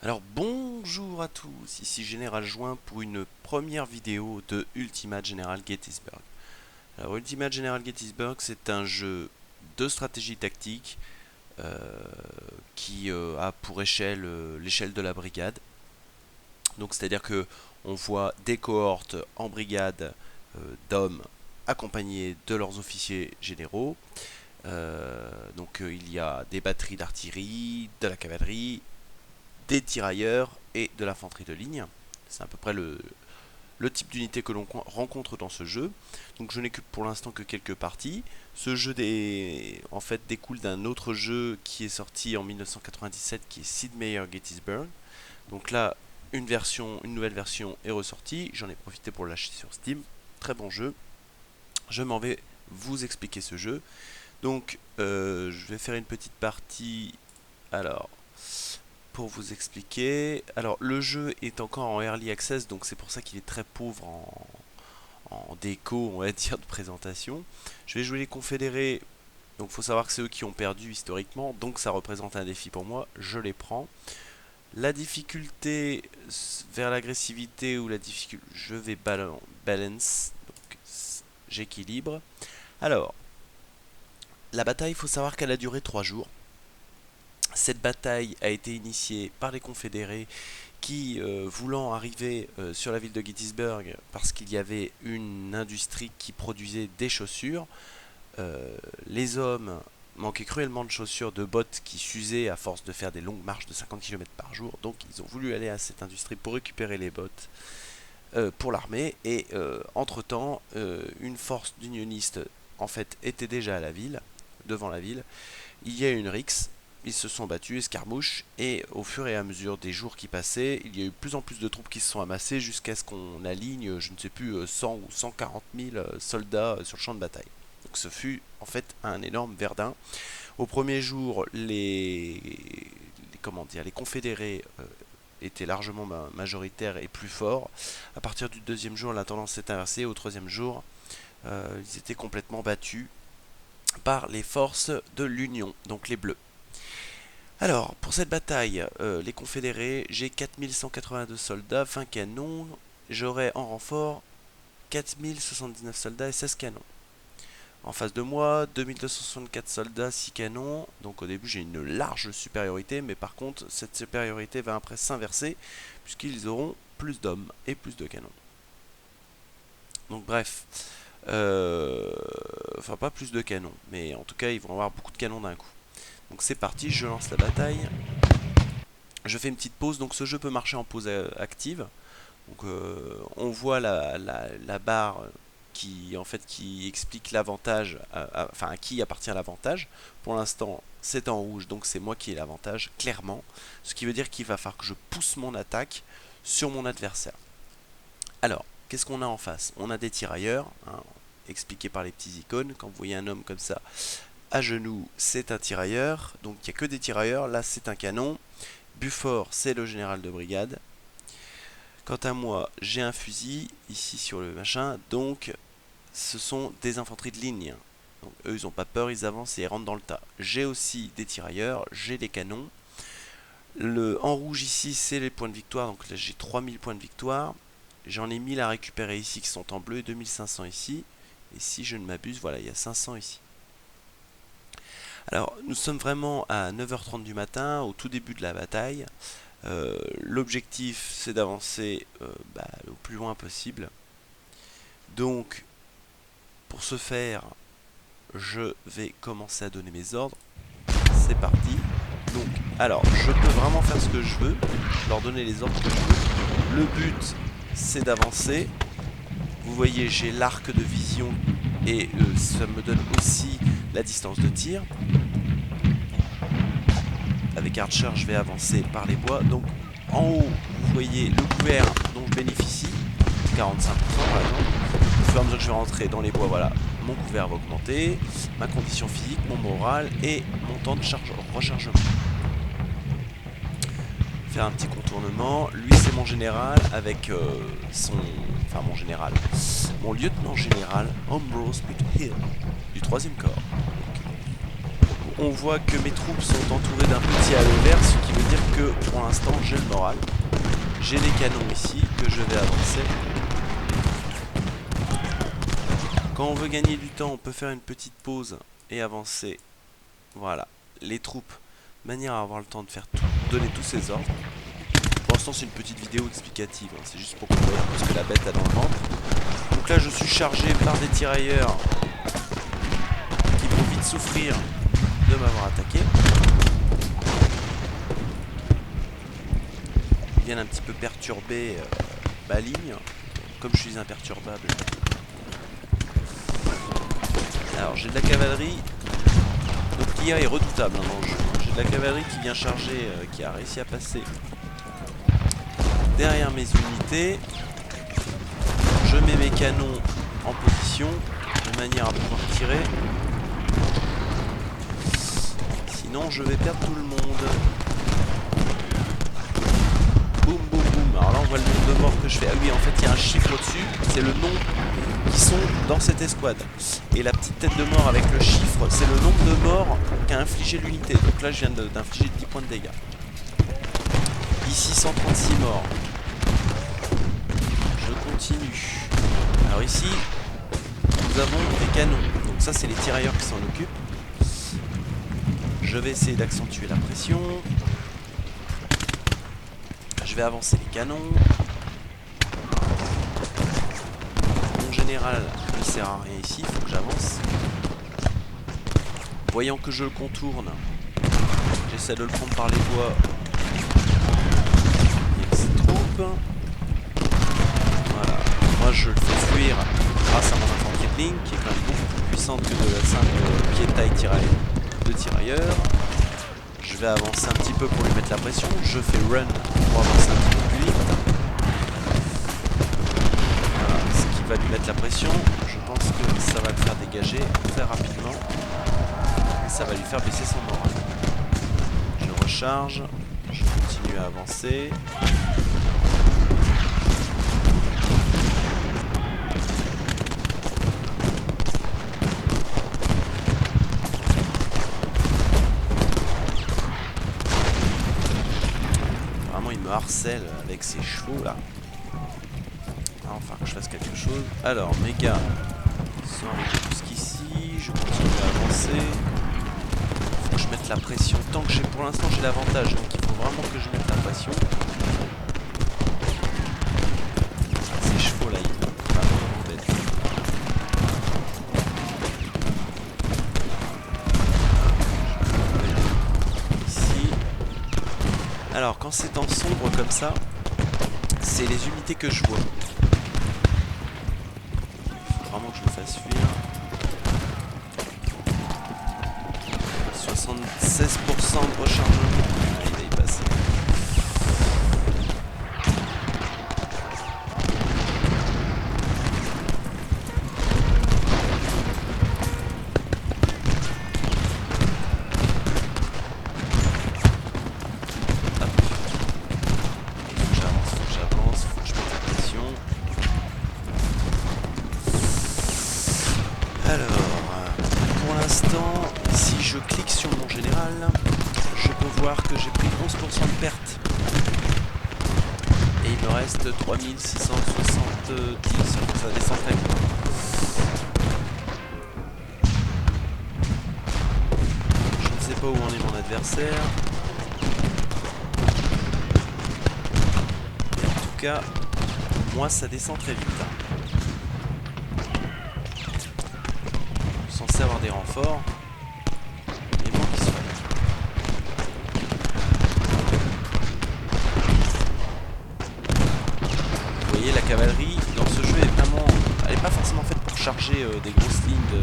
Alors bonjour à tous, ici Général Join pour une première vidéo de Ultimate General Gettysburg. Alors Ultimate General Gettysburg, c'est un jeu de stratégie tactique euh, qui a pour échelle l'échelle de la brigade. Donc c'est-à-dire que on voit des cohortes en brigade d'hommes accompagnés de leurs officiers généraux. Il y a des batteries d'artillerie, de la cavalerie, des tirailleurs et de l'infanterie de ligne. C'est à peu près le type d'unité que l'on rencontre dans ce jeu. Donc je n'ai que pour l'instant que quelques parties. Ce jeu en fait découle d'un autre jeu qui est sorti en 1997 qui est Sid Meier Gettysburg. Donc là, une nouvelle version est ressortie. J'en ai profité pour l'acheter sur Steam. Très bon jeu. Je m'en vais vous expliquer ce jeu. Donc je vais faire une petite partie. Alors, pour vous expliquer. Alors, le jeu est encore en early access, donc c'est pour ça qu'il est très pauvre en déco, on va dire, de présentation. Je vais jouer les confédérés, donc il faut savoir que c'est eux qui ont perdu historiquement, donc ça représente un défi pour moi, je les prends. La difficulté vers l'agressivité ou la difficulté, je vais balance, donc j'équilibre. Alors, la bataille, il faut savoir qu'elle a duré 3 jours. Cette bataille a été initiée par les confédérés qui, voulant arriver sur la ville de Gettysburg parce qu'il y avait une industrie qui produisait des chaussures, les hommes manquaient cruellement de chaussures, de bottes qui s'usaient à force de faire des longues marches de 50 km par jour, donc ils ont voulu aller à cette industrie pour récupérer les bottes pour l'armée, et entre-temps, une force d'unionistes en fait était déjà à la ville, devant la ville. Il y a eu une rixe, ils se sont battus, escarmouches, et au fur et à mesure des jours qui passaient, il y a eu de plus en plus de troupes qui se sont amassées jusqu'à ce qu'on aligne, je ne sais plus, 100 ou 140 000 soldats sur le champ de bataille. Donc ce fut en fait un énorme Verdun. Au premier jour, comment dire, les confédérés étaient largement majoritaires et plus forts. À partir du deuxième jour, la tendance s'est inversée. Au troisième jour, ils étaient complètement battus par les forces de l'Union, donc les Bleus. Alors, pour cette bataille, les confédérés, j'ai 4182 soldats, 20 canons, j'aurai en renfort 4079 soldats et 16 canons. En face de moi, 2264 soldats, 6 canons, donc au début j'ai une large supériorité, mais par contre cette supériorité va après s'inverser, puisqu'ils auront plus d'hommes et plus de canons. Donc bref, enfin pas plus de canons, mais en tout cas ils vont avoir beaucoup de canons d'un coup. Donc c'est parti, je lance la bataille. Je fais une petite pause, donc ce jeu peut marcher en pause active. Donc on voit la barre qui en fait qui explique l'avantage, enfin à qui appartient l'avantage. Pour l'instant c'est en rouge, donc c'est moi qui ai l'avantage, clairement. Ce qui veut dire qu'il va falloir que je pousse mon attaque sur mon adversaire. Alors, qu'est-ce qu'on a en face? On a des tirailleurs, hein, expliqués par les petits icônes. Quand vous voyez un homme comme ça à genoux, c'est un tirailleur. Donc il n'y a que des tirailleurs, là c'est un canon. Buford, c'est le général de brigade. Quant à moi, j'ai un fusil ici sur le machin, donc ce sont des infanteries de ligne. Donc eux, ils n'ont pas peur, ils avancent et ils rentrent dans le tas. J'ai aussi des tirailleurs, j'ai des canons. En rouge ici, c'est les points de victoire, donc là j'ai 3000 points de victoire. J'en ai 1000 à récupérer ici qui sont en bleu et 2500 ici. Et si je ne m'abuse, voilà, il y a 500 ici. Alors, nous sommes vraiment à 9h30 du matin, au tout début de la bataille. L'objectif, c'est d'avancer le plus loin possible. Donc, pour ce faire, je vais commencer à donner mes ordres. C'est parti. Donc, alors, je peux vraiment faire ce que je veux, leur donner les ordres que je veux. Le but, c'est d'avancer. Vous voyez, j'ai l'arc de vision et ça me donne aussi la distance de tir. Avec Archer, je vais avancer par les bois. Donc en haut, vous voyez le couvert dont je bénéficie, 45% par exemple. Au fur et à mesure que je vais rentrer dans les bois, voilà, mon couvert va augmenter, ma condition physique, mon moral et mon temps de rechargement. Faire un petit contournement. Lui, c'est mon général avec mon général, mon lieutenant général, Ambrose Pickhill, du 3e corps. on voit que mes troupes sont entourées d'un petit halo vert, ce qui veut dire que pour l'instant j'ai le moral. J'ai des canons ici que je vais avancer. Quand on veut gagner du temps, on peut faire une petite pause et avancer. Voilà, les troupes, de manière à avoir le temps de faire tout, donner tous ses ordres. Pour l'instant c'est une petite vidéo explicative, hein. C'est juste pour qu'on voit un peu ce que la bête a dans le ventre. Donc là je suis chargé par des tirailleurs qui vont vite souffrir de m'avoir attaqué. Ils viennent un petit peu perturber ma ligne, comme je suis imperturbable. Alors j'ai de la cavalerie, donc l'IA est redoutable hein, dans le jeu. J'ai de la cavalerie qui vient charger, qui a réussi à passer derrière mes unités. Je mets mes canons en position de manière à pouvoir tirer. Sinon je vais perdre tout le monde. Boum boum boum. Alors là on voit le nombre de morts que je fais. Ah oui, en fait il y a un chiffre au-dessus, c'est le nombre qui sont dans cette escouade. Et la petite tête de mort avec le chiffre, c'est le nombre de morts qu'a infligé l'unité. Donc là je viens d'infliger 10 points de dégâts. Ici 136 morts. Je continue. Alors ici, nous avons des canons. Donc ça c'est les tirailleurs qui s'en occupent. Je vais essayer d'accentuer la pression. Je vais avancer les canons. Mon général ne sert à rien ici, il faut que j'avance. Voyant que je le contourne, j'essaie de le prendre par les doigts. Avec ses troupes. Voilà. Moi je le fais fuir grâce à mon infanterie de ligne qui est quand même beaucoup plus puissante que de la simple pied-taille de tirailleurs. Je vais avancer un petit peu pour lui mettre la pression. Je fais run pour avancer un petit peu plus vite. Voilà, ce qui va lui mettre la pression. Je pense que ça va le faire dégager très rapidement. Et ça va lui faire baisser son moral. Je recharge. Je continue à avancer. Il me harcèle avec ses chevaux là. Enfin que je fasse quelque chose. Alors mes gars sont arrivés jusqu'ici. Je continue à avancer. Faut que je mette la pression. Tant que j'ai, pour l'instant j'ai l'avantage, donc il faut vraiment que je mette la pression. Ces chevaux là, ils vont vraiment m'embêter. Alors quand c'est en sombre comme ça, c'est les unités que je vois. Il faut vraiment que je le fasse fuir. 76% de rechargement. Il va y passer. Alors, pour l'instant, si je clique sur mon général, je peux voir que j'ai pris 11% de perte. Et il me reste 3670, ça descend très vite. Je ne sais pas où en est mon adversaire. Mais en tout cas, moi ça descend très vite. Censé avoir des renforts. Et bon, qui sont là. Vous voyez, la cavalerie dans ce jeu est vraiment. Elle n'est pas forcément faite pour charger des grosses lignes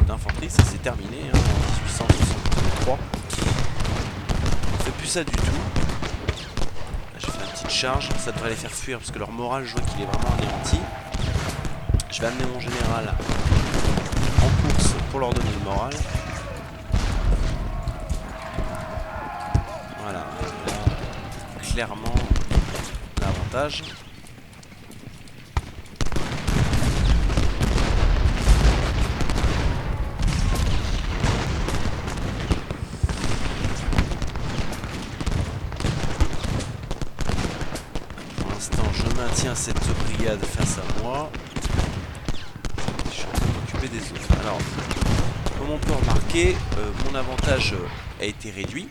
d'infanterie. Ça c'est terminé hein, en 1863. On fait plus ça du tout. Là, j'ai fait une petite charge. Ça devrait les faire fuir parce que leur moral, je vois qu'il est vraiment anéanti. Je vais amener mon général en course pour leur donner le moral. Voilà, là, clairement l'avantage. l'instant, je maintiens cette brigade face à moi. Je suis en train de m'occuper des autres. Alors, comme on peut remarquer, mon avantage a été réduit.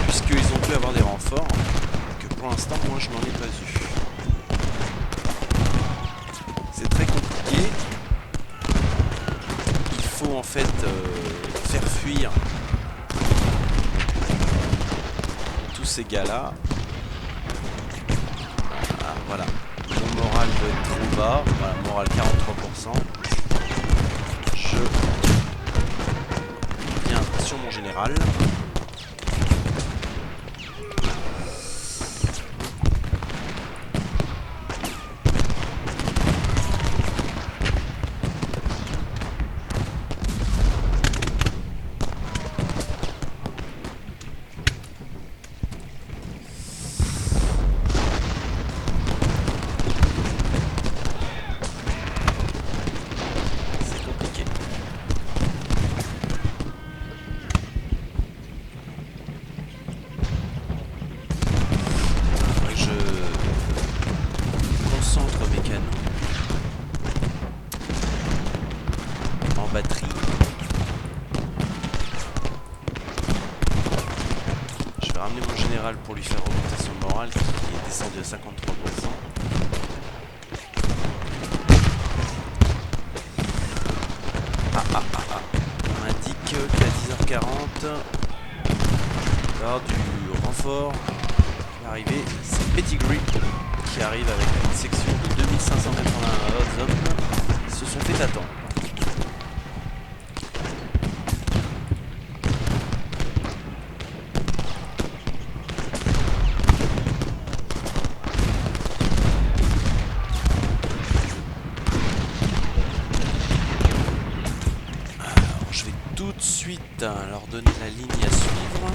Puisqu'ils ont pu avoir des renforts. Que pour l'instant, moi, je n'en ai pas eu. C'est très compliqué. Il faut en fait faire fuir tous ces gars-là. Ah, voilà. Mon moral doit être trop bas. Voilà, moral 43%. Je viens sur mon général. Batterie. Je vais ramener mon général pour lui faire remonter son moral qui est descendu à 53%. On m'indique qu'à 10h40 il va y avoir du renfort qui va arriver. C'est Pettigrew qui arrive avec une section de 2581 hommes. Ils se sont fait attendre. Tout de suite leur donner la ligne à suivre.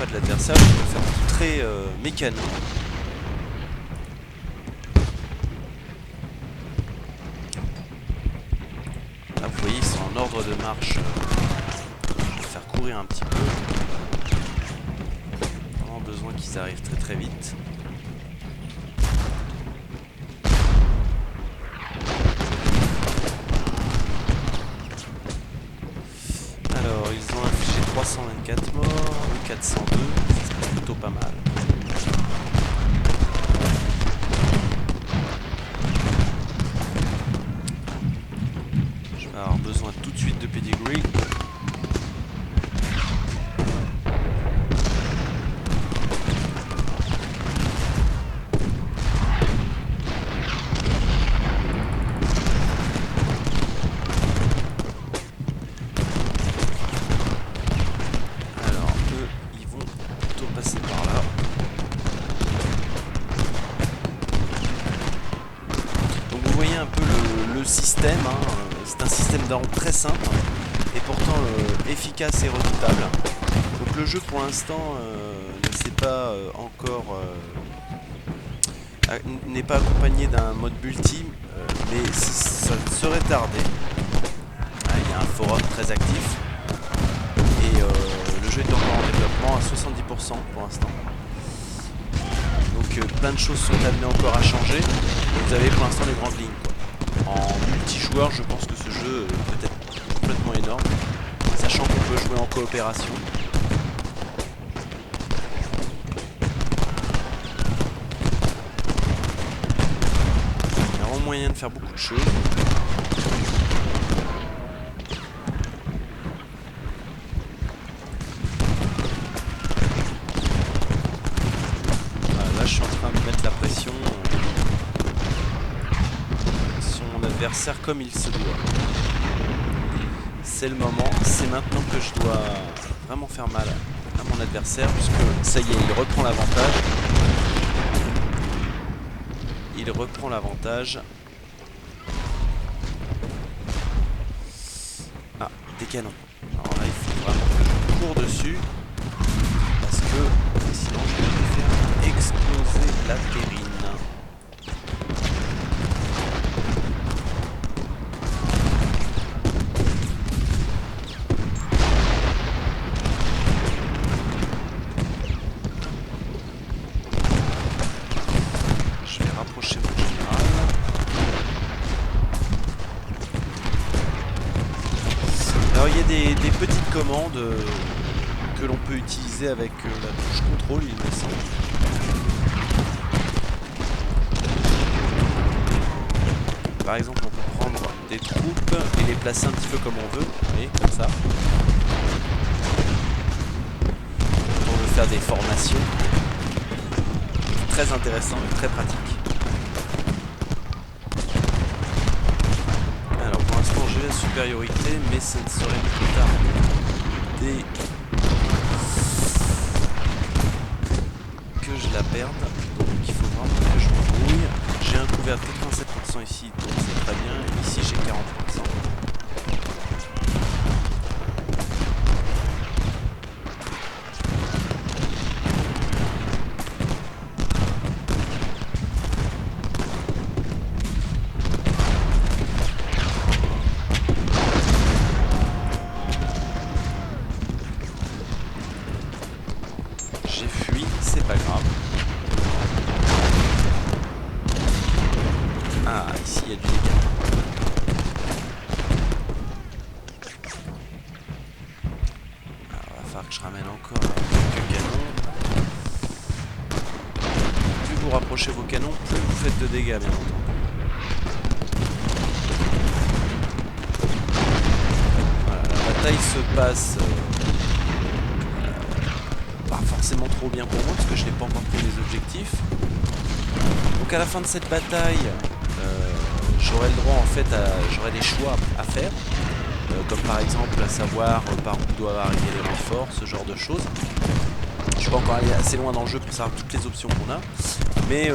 De l'adversaire, je vais faire très mécano. Là vous voyez ils sont en ordre de marche. Je vais faire courir un petit peu. Vraiment besoin qu'ils arrivent très très vite. Alors ils ont affiché 324 morts, 402, c'est plutôt pas mal. Je vais avoir besoin tout de suite de Pettigrew. Un peu le système, hein. C'est un système d'armes très simple et pourtant efficace et redoutable. Donc le jeu pour l'instant ne s'est pas encore n'est pas accompagné d'un mode multi, mais ça serait tardé. Il y a un forum très actif et le jeu est encore en développement à 70% pour l'instant. Donc plein de choses sont amenées encore à changer. Vous avez pour l'instant les grandes lignes, quoi. En multijoueur, je pense que ce jeu peut être complètement énorme, sachant qu'on peut jouer en coopération. Il y a vraiment moyen de faire beaucoup de choses. Voilà, là, je suis en train de mettre la pression sur mon adversaire comme il se doit. C'est le moment, c'est maintenant que je dois vraiment faire mal à mon adversaire, puisque ça y est, il reprend l'avantage. Il reprend l'avantage. Ah, des canons. Alors là, il faut vraiment que je cours dessus, parce que sinon je vais me faire exploser la terrine. Alors il y a des petites commandes que l'on peut utiliser avec la touche contrôle, il me semble. Par exemple, on peut prendre des troupes et les placer un petit peu comme on veut, oui, comme ça. On veut faire des formations. Très intéressant et très pratique. J'ai la supériorité, mais ce ne serait plus tard que je la perde. Donc il faut vraiment que je me brouille. J'ai un couvert de 87% ici, donc c'est très bien. Ici j'ai 40%. C'est pas grave. Ah, ici il y a du dégât. Alors, il va falloir que je ramène encore quelques canons. Plus vous rapprochez vos canons, plus vous faites de dégâts, bien entendu. Voilà, la bataille se passe pas forcément trop bien pour moi parce que je n'ai pas encore pris les objectifs. Donc à la fin de cette bataille, j'aurai le droit en fait j'aurai des choix à faire, comme par exemple à savoir par où doivent arriver les renforts, ce genre de choses. Je suis pas encore allé assez loin dans le jeu pour savoir toutes les options qu'on a, mais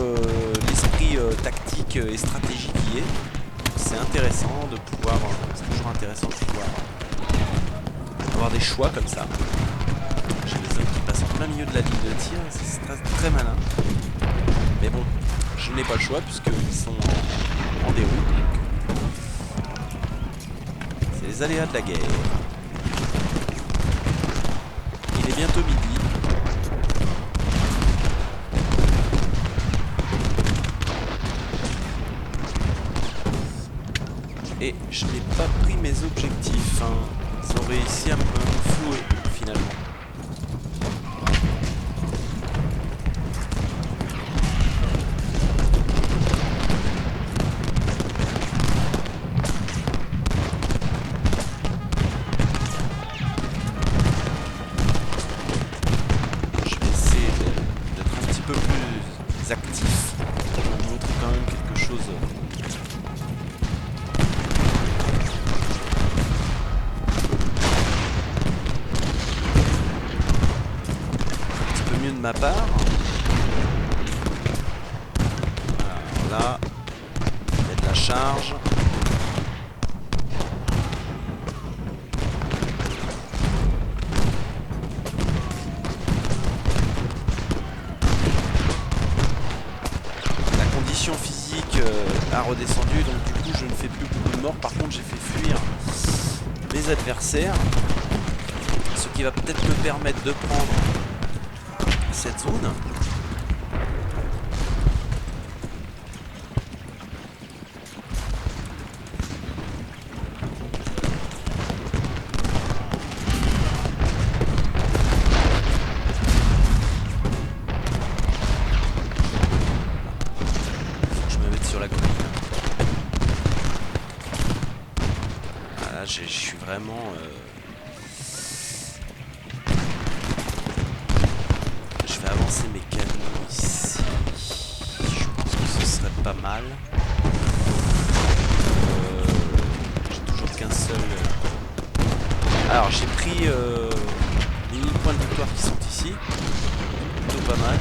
l'esprit tactique et stratégique y est. C'est intéressant de pouvoir, c'est toujours intéressant de pouvoir avoir des choix comme ça. J'ai des hommes qui passent en plein milieu de la ligne de tir, c'est très, très malin. Mais bon, je n'ai pas le choix puisqu'ils sont en déroute. C'est les aléas de la guerre. Il est bientôt midi. Et je n'ai pas pris mes objectifs. Ils ont réussi à me flouer finalement. Actif. Je vous montre quand même quelque chose. Un petit peu mieux de ma part. Alors là, il y a de la charge. Physique a redescendu, donc du coup je ne fais plus beaucoup de morts. Par contre j'ai fait fuir mes adversaires, ce qui va peut-être me permettre de prendre cette zone. Je suis vraiment je vais avancer mes canons ici. Je pense que ce serait pas mal. les 1000 points de victoire qui sont ici. Plutôt pas mal.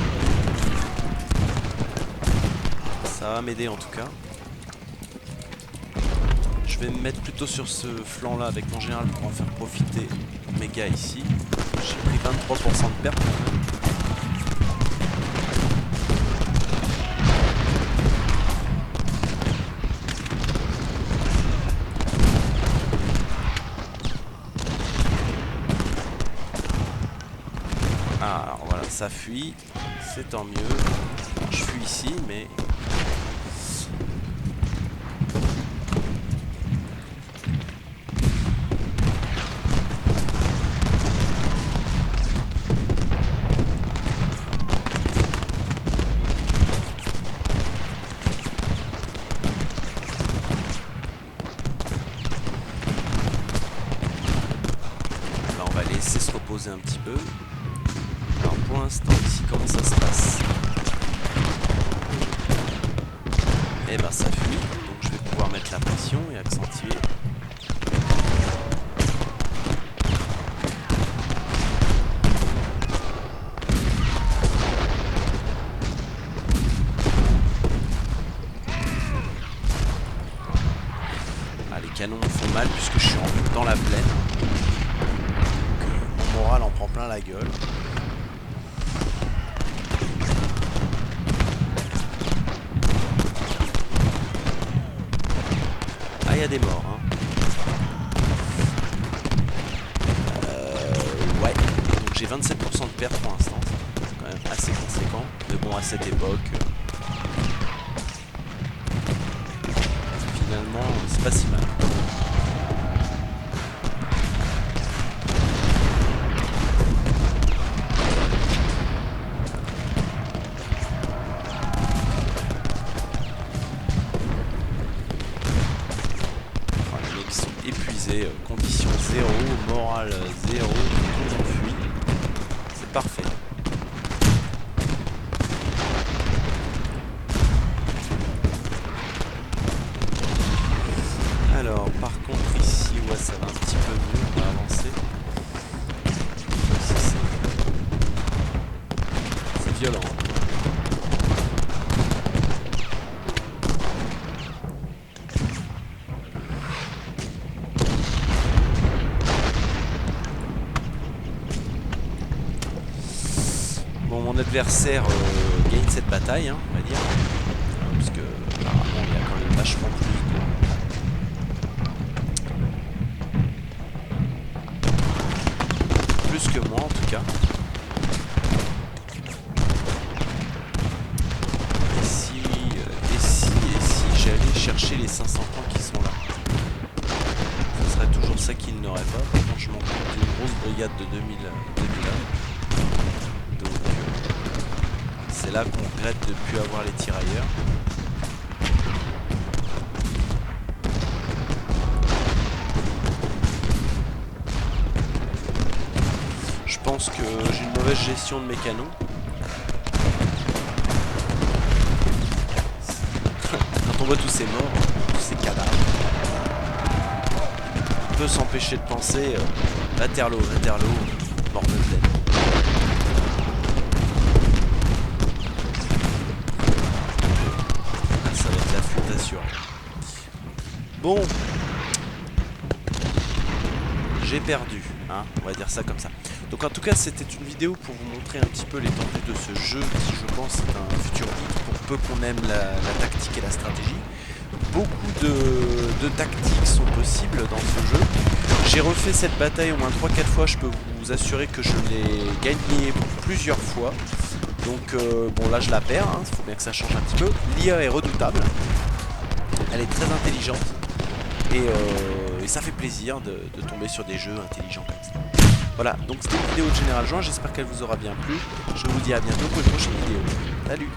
Ça va m'aider en tout cas. Je vais me mettre plutôt sur ce flanc là avec mon général pour en faire profiter mes gars ici. J'ai pris 23% de perte. Ah, alors voilà, ça fuit, c'est tant mieux. Je fuis ici, mais... Là, on va laisser se reposer un petit peu. Alors pour l'instant ici comment ça se passe? Eh ben ça fuit, donc je vais pouvoir mettre la pression et accentuer. Ah, les canons me font mal puisque je suis dans la plaine. Donc, mon moral en prend plein la gueule. Il y a des morts hein. Ouais, donc j'ai 27% de perte pour l'instant, c'est quand même assez conséquent, mais bon à cette époque finalement c'est pas si mal. Condition 0, morale 0, tout enfui. C'est parfait. Alors, par contre, ici, ouais, ça va un petit peu mieux. On va avancer. C'est violent. Bon, mon adversaire gagne cette bataille, hein, on va dire, puisque apparemment il y a quand même vachement plus que moi en tout cas. Et si j'allais chercher les 500 points qui sont là, ce serait toujours ça qu'il n'aurait pas. Par contre, je m'en compte d'une grosse brigade de 2000 hommes. Donc c'est là qu'on regrette de ne plus avoir les tirailleurs. Je pense que j'ai une mauvaise gestion de mes canons. Quand on voit tous ces morts, tous ces cadavres, on peut s'empêcher de penser Waterloo, mort de plaine. Ça va être la flûte assurée. Bon, j'ai perdu, hein, on va dire ça comme ça. Donc en tout cas c'était une vidéo pour vous montrer un petit peu l'étendue de ce jeu qui je pense est un futur hit pour peu qu'on aime la tactique et la stratégie. Beaucoup de tactiques sont possibles dans ce jeu. J'ai refait cette bataille au moins 3-4 fois, je peux vous assurer que je l'ai gagnée plusieurs fois. Donc bon là je la perds, hein, faut bien que ça change un petit peu. L'IA est redoutable, elle est très intelligente et ça fait plaisir de tomber sur des jeux intelligents comme ça. Voilà, donc c'était une vidéo de Général Juin, j'espère qu'elle vous aura bien plu. Je vous dis à bientôt pour une prochaine vidéo. Salut!